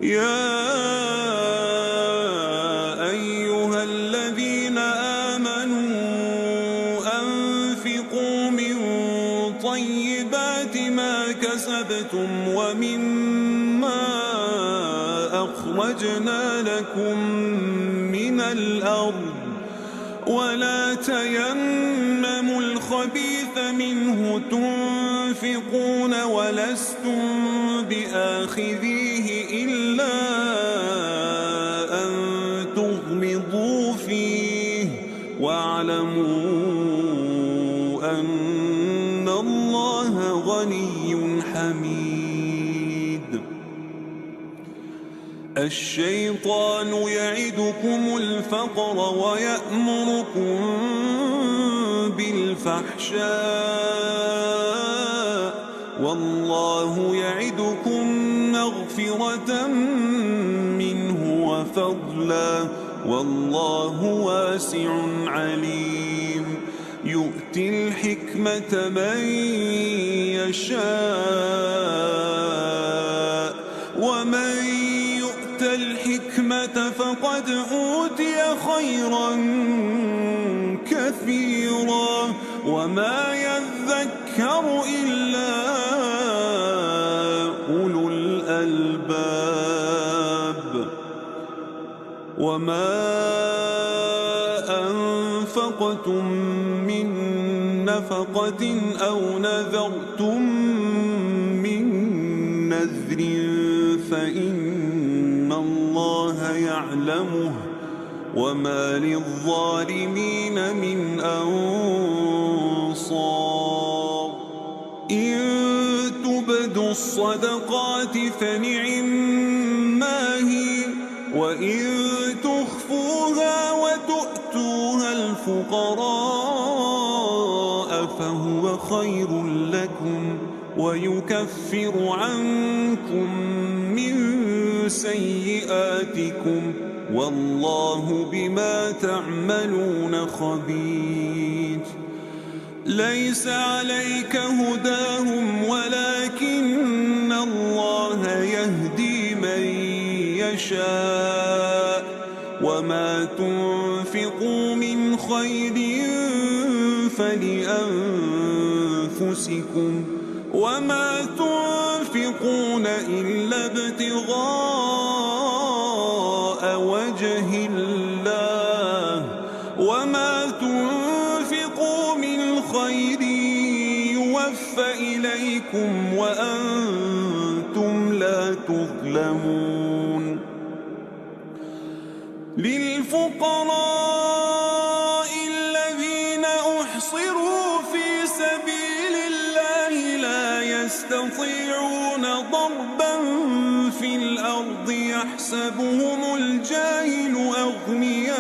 يا أيها الذين آمنوا أنفقوا من طيبات ما كسبتم ومما أخرجنا لكم من الأرض ولا تيمموا الخبيث منه تنفقون ولستم بآخذيه إلا أن تغمضوا فيه واعلموا أن الله غني حميد. الشيطان يعدكم الفقر ويأمركم بالفحشاء والله يعدكم مغفرة منه وفضلا والله واسع عليم. يؤتي الحكمة من يشاء ومن يؤت الحكمة فقد أوتي خيرا كثيرا وما يذكر إلا أولو الألباب. وما أنفقتم من نفقة أو نذرتم من نذر فإن الله يعلمه وما للظالمين من أنصار. إن تبدوا الصدقات فنعما هي وإن تخفوها وتؤتوها الفقراء فهو خير لكم ويكفر عنكم من سيئاتكم والله بما تعملون خبير. ليس عليك هداهم ولكن الله يهدي من يشاء وما تنفقوا من خير فلأنفسكم وما تنفقون إلا ابتغاء وجه الله وما تنفقوا من خير يوفى إليكم وأنتم لا تظلمون. للفقراء الذين أحصروا في سبيل الله لا يستطيعون ضربا في الأرض يحسبهم الجاهل أغنياء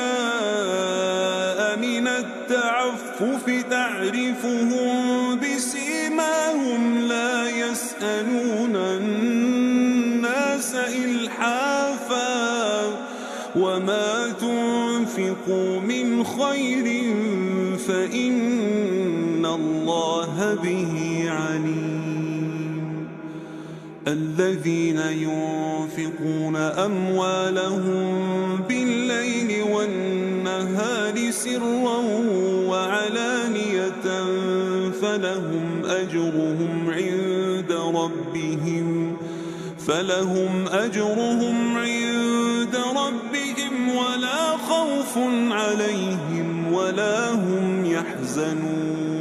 من التعفف تعرفهم بسيماهم لا يسألون الناس إلحافا وما تنفقوا من خير فإن الله به عليم. الذين ينفقون أموالهم بالليل والنهار سرا وعلانية فلهم أجرهم عند ربهم ولا خوف عليهم ولا هم يحزنون.